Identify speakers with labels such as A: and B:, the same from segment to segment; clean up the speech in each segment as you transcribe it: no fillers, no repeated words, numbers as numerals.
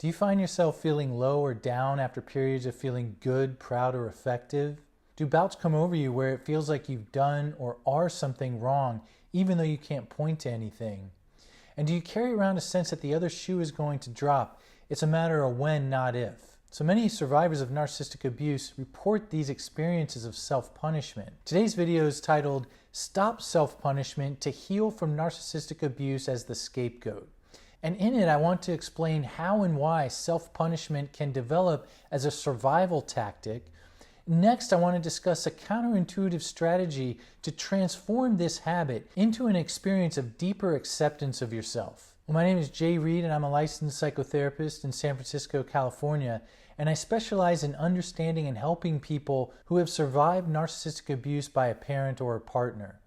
A: Do you find yourself feeling low or down after periods of feeling good, proud, or effective? Do bouts come over you where it feels like you've done or are something wrong, even though you can't point to anything? And do you carry around a sense that the other shoe is going to drop? It's a matter of when, not if. So many survivors of narcissistic abuse report these experiences of self-punishment. Today's video is titled, "Stop Self-Punishment to Heal from Narcissistic Abuse as the Scapegoat." And in it, I want to explain how and why self-punishment can develop as a survival tactic. Next, I want to discuss a counterintuitive strategy to transform this habit into an experience of deeper acceptance of yourself. Well, my name is Jay Reed, and I'm a licensed psychotherapist in San Francisco, California, and I specialize in understanding and helping people who have survived narcissistic abuse by a parent or a partner,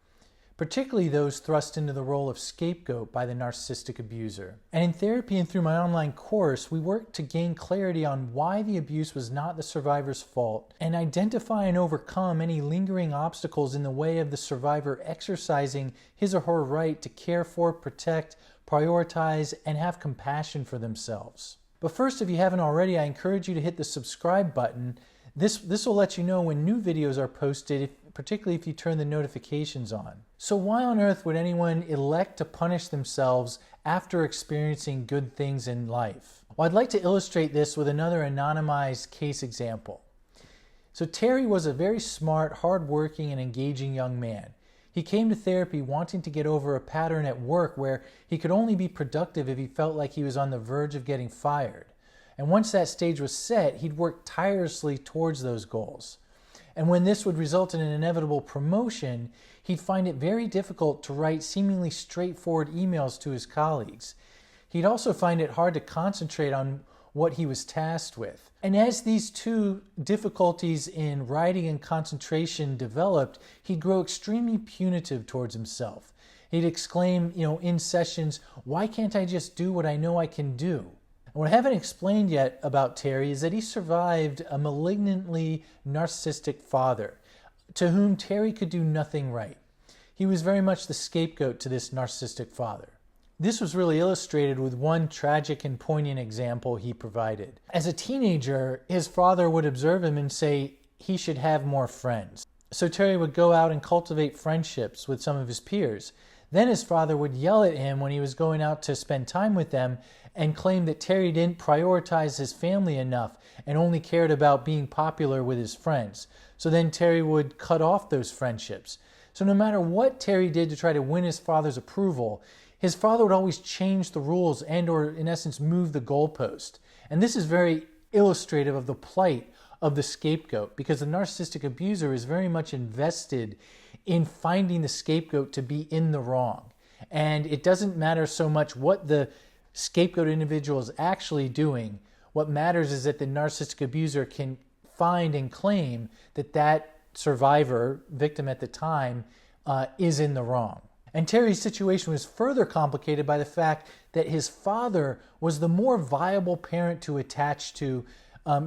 A: particularly those thrust into the role of scapegoat by the narcissistic abuser. And in therapy and through my online course, we work to gain clarity on why the abuse was not the survivor's fault and identify and overcome any lingering obstacles in the way of the survivor exercising his or her right to care for, protect, prioritize, and have compassion for themselves. But first, if you haven't already, I encourage you to hit the subscribe button. This will let you know when new videos are posted, particularly if you turn the notifications on. So why on earth would anyone elect to punish themselves after experiencing good things in life? Well, I'd like to illustrate this with another anonymized case example. So Terry was a very smart, hardworking, and engaging young man. He came to therapy wanting to get over a pattern at work where he could only be productive if he felt like he was on the verge of getting fired. And once that stage was set, he'd work tirelessly towards those goals. And when this would result in an inevitable promotion, he'd find it very difficult to write seemingly straightforward emails to his colleagues. He'd also find it hard to concentrate on what he was tasked with. And as these two difficulties in writing and concentration developed, he'd grow extremely punitive towards himself. He'd exclaim, in sessions, "Why can't I just do what I know I can do?" What I haven't explained yet about Terry is that he survived a malignantly narcissistic father to whom Terry could do nothing right. He was very much the scapegoat to this narcissistic father. This was really illustrated with one tragic and poignant example he provided. As a teenager, his father would observe him and say he should have more friends. So Terry would go out and cultivate friendships with some of his peers. Then his father would yell at him when he was going out to spend time with them and claim that Terry didn't prioritize his family enough and only cared about being popular with his friends. So then Terry would cut off those friendships. So no matter what Terry did to try to win his father's approval, his father would always change the rules and or in essence move the goalpost. And this is very illustrative of the plight of the scapegoat, because the narcissistic abuser is very much invested in finding the scapegoat to be in the wrong. And it doesn't matter so much what the scapegoat individual is actually doing. What matters is that the narcissistic abuser can find and claim that that survivor, victim at the time, is in the wrong. And Terry's situation was further complicated by the fact that his father was the more viable parent to attach to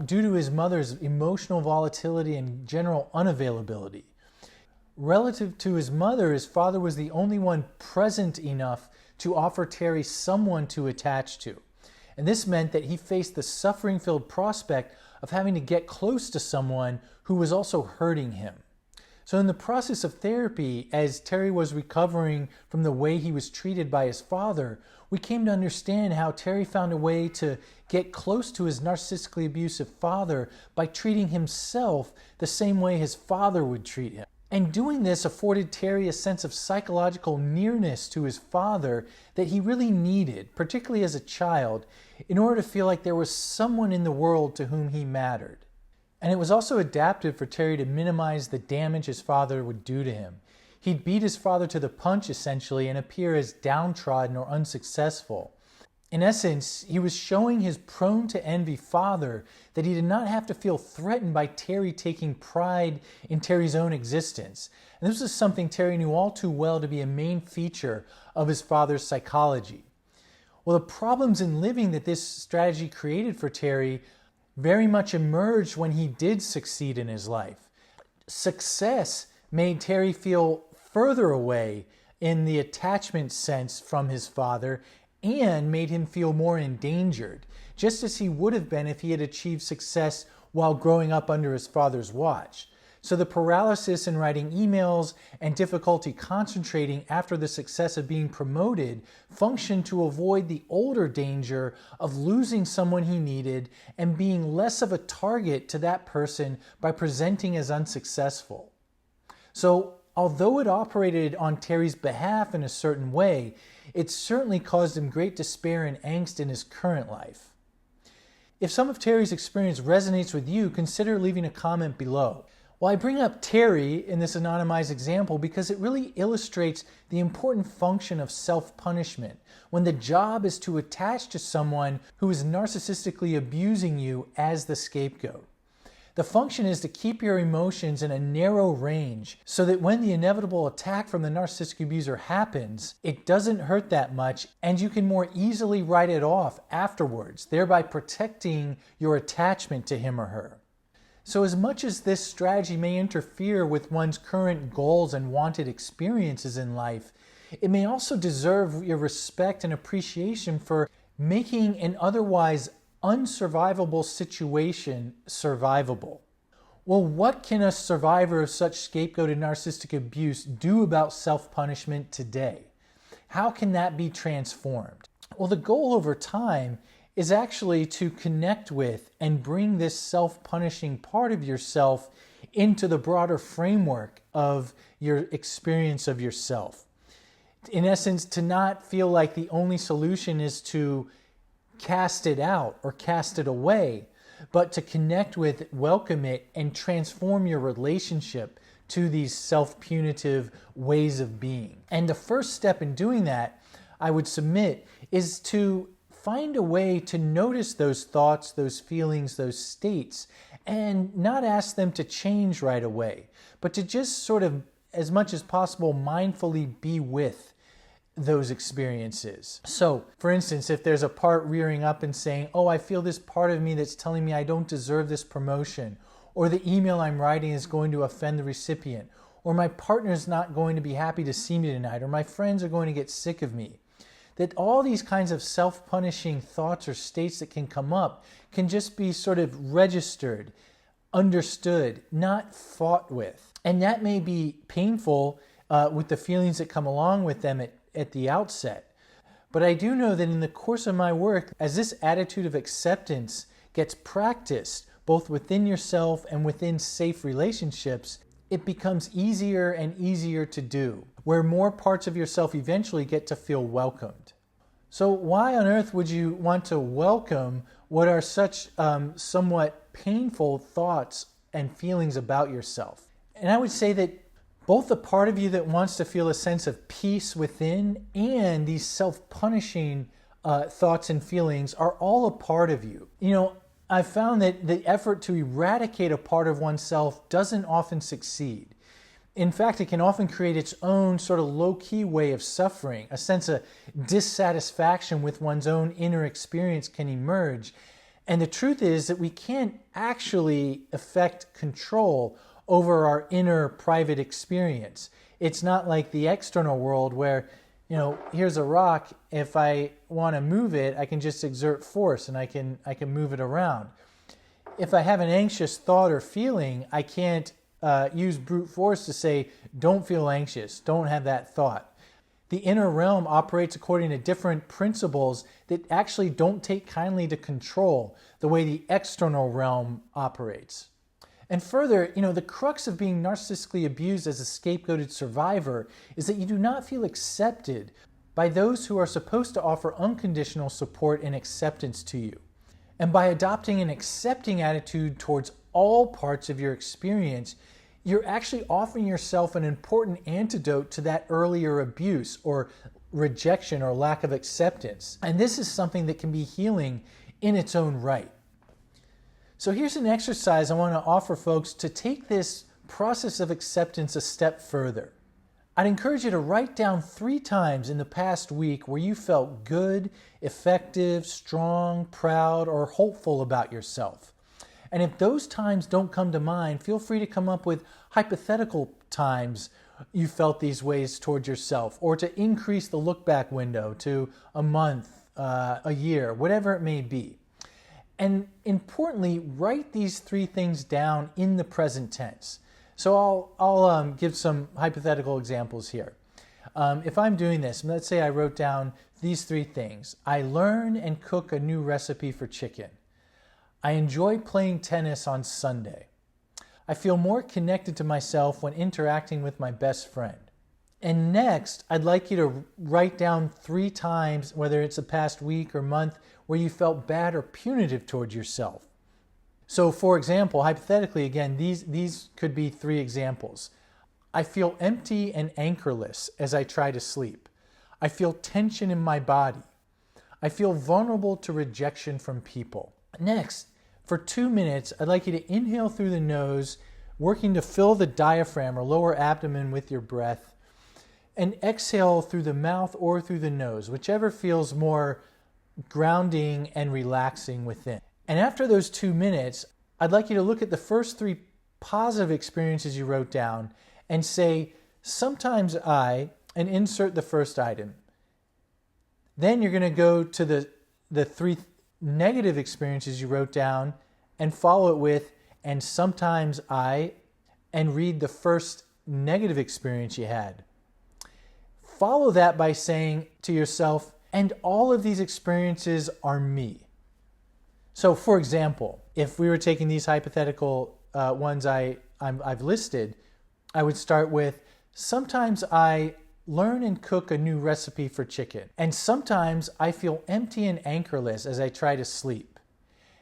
A: due to his mother's emotional volatility and general unavailability. Relative to his mother, his father was the only one present enough to offer Terry someone to attach to. And this meant that he faced the suffering-filled prospect of having to get close to someone who was also hurting him. So in the process of therapy, as Terry was recovering from the way he was treated by his father, we came to understand how Terry found a way to get close to his narcissistically abusive father by treating himself the same way his father would treat him. And doing this afforded Terry a sense of psychological nearness to his father that he really needed, particularly as a child, in order to feel like there was someone in the world to whom he mattered. And it was also adaptive for Terry to minimize the damage his father would do to him. He'd beat his father to the punch, essentially, and appear as downtrodden or unsuccessful. In essence, he was showing his prone to envy father that he did not have to feel threatened by Terry taking pride in Terry's own existence. And this was something Terry knew all too well to be a main feature of his father's psychology. Well, the problems in living that this strategy created for Terry very much emerged when he did succeed in his life. Success made Terry feel further away in the attachment sense from his father and made him feel more endangered. just as he would have been if he had achieved success while growing up under his father's watch. So the paralysis in writing emails and difficulty concentrating after the success of being promoted functioned to avoid the older danger of losing someone he needed and being less of a target to that person by presenting as unsuccessful. So although it operated on Terry's behalf in a certain way, it certainly caused him great despair and angst in his current life. If some of Terry's experience resonates with you, consider leaving a comment below. Well, I bring up Terry in this anonymized example because it really illustrates the important function of self-punishment when the job is to attach to someone who is narcissistically abusing you as the scapegoat. The function is to keep your emotions in a narrow range so that when the inevitable attack from the narcissistic abuser happens, it doesn't hurt that much and you can more easily write it off afterwards, thereby protecting your attachment to him or her. So as much as this strategy may interfere with one's current goals and wanted experiences in life, it may also deserve your respect and appreciation for making an otherwise unsurvivable situation survivable. Well, what can a survivor of such scapegoated narcissistic abuse do about self-punishment today? How can that be transformed? Well, the goal over time is actually to connect with and bring this self-punishing part of yourself into the broader framework of your experience of yourself. In essence, to not feel like the only solution is to cast it out or cast it away, but to connect with it, welcome it, and transform your relationship to these self-punitive ways of being. And the first step in doing that, I would submit, is to find a way to notice those thoughts, those feelings, those states, and not ask them to change right away, but to just sort of, as much as possible, mindfully be with those experiences. So, for instance, if there's a part rearing up and saying, oh, I feel this part of me that's telling me I don't deserve this promotion, or the email I'm writing is going to offend the recipient, or my partner's not going to be happy to see me tonight, or my friends are going to get sick of me, that all these kinds of self-punishing thoughts or states that can come up can just be sort of registered, understood, not fought with. And that may be painful with the feelings that come along with them at the outset. But I do know that in the course of my work, as this attitude of acceptance gets practiced, both within yourself and within safe relationships, it becomes easier and easier to do, where more parts of yourself eventually get to feel welcomed. So why on earth would you want to welcome what are such somewhat painful thoughts and feelings about yourself? And I would say that both the part of you that wants to feel a sense of peace within and these self-punishing thoughts and feelings are all a part of you. You know, I've found that the effort to eradicate a part of oneself doesn't often succeed. In fact, it can often create its own sort of low-key way of suffering. A sense of dissatisfaction with one's own inner experience can emerge. And the truth is that we can't actually effect control over our inner private experience. It's not like the external world where, you know, here's a rock. If I want to move it, I can just exert force and I can move it around. If I have an anxious thought or feeling, I can't use brute force to say, don't feel anxious, don't have that thought. The inner realm operates according to different principles that actually don't take kindly to control the way the external realm operates. And further, you know, the crux of being narcissistically abused as a scapegoated survivor is that you do not feel accepted by those who are supposed to offer unconditional support and acceptance to you. And by adopting an accepting attitude towards all parts of your experience, you're actually offering yourself an important antidote to that earlier abuse or rejection or lack of acceptance. And this is something that can be healing in its own right. So here's an exercise I want to offer folks to take this process of acceptance a step further. I'd encourage you to write down 3 times in the past week where you felt good, effective, strong, proud, or hopeful about yourself. And if those times don't come to mind, feel free to come up with hypothetical times you felt these ways towards yourself, or to increase the look back window to a month, a year, whatever it may be. And importantly, write these 3 things down in the present tense. So I'll give some hypothetical examples here. If I'm doing this, let's say I wrote down these 3 things. I learn and cook a new recipe for chicken. I enjoy playing tennis on Sunday. I feel more connected to myself when interacting with my best friend. And next, I'd like you to write down 3 times, whether it's the past week or month, where you felt bad or punitive towards yourself. So for example, hypothetically, again, these could be 3 examples. I feel empty and anchorless as I try to sleep. I feel tension in my body. I feel vulnerable to rejection from people. Next, for 2 minutes, I'd like you to inhale through the nose, working to fill the diaphragm or lower abdomen with your breath, and exhale through the mouth or through the nose, whichever feels more grounding and relaxing within. And after those 2 minutes, I'd like you to look at the first 3 positive experiences you wrote down and say, sometimes I, and insert the first item. Then you're going to go to the 3 negative experiences you wrote down and follow it with, and sometimes I, and read the first negative experience you had. Follow that by saying to yourself, and all of these experiences are me. So for example, if we were taking these hypothetical ones I've listed, I would start with, sometimes I learn and cook a new recipe for chicken. And sometimes I feel empty and anchorless as I try to sleep.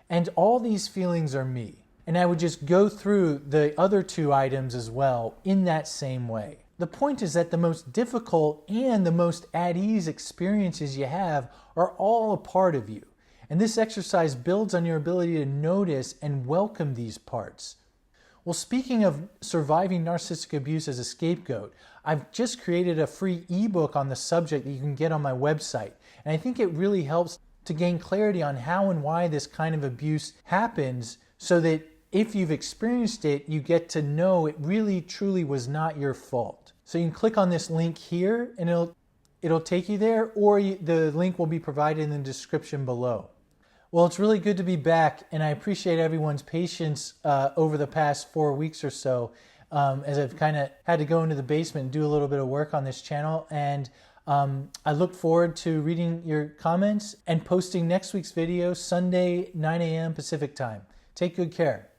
A: And all these feelings are me. And I would just go through the other 2 items as well in that same way. The point is that the most difficult and the most at ease experiences you have are all a part of you. And this exercise builds on your ability to notice and welcome these parts. Well, speaking of surviving narcissistic abuse as a scapegoat, I've just created a free ebook on the subject that you can get on my website. And I think it really helps to gain clarity on how and why this kind of abuse happens, so that if you've experienced it, you get to know it really truly was not your fault. So you can click on this link here and it'll take you there, or the link will be provided in the description below. Well, it's really good to be back, and I appreciate everyone's patience over the past 4 weeks or so, as I've kind of had to go into the basement and do a little bit of work on this channel. And I look forward to reading your comments and posting next week's video Sunday, 9 a.m. Pacific time. Take good care.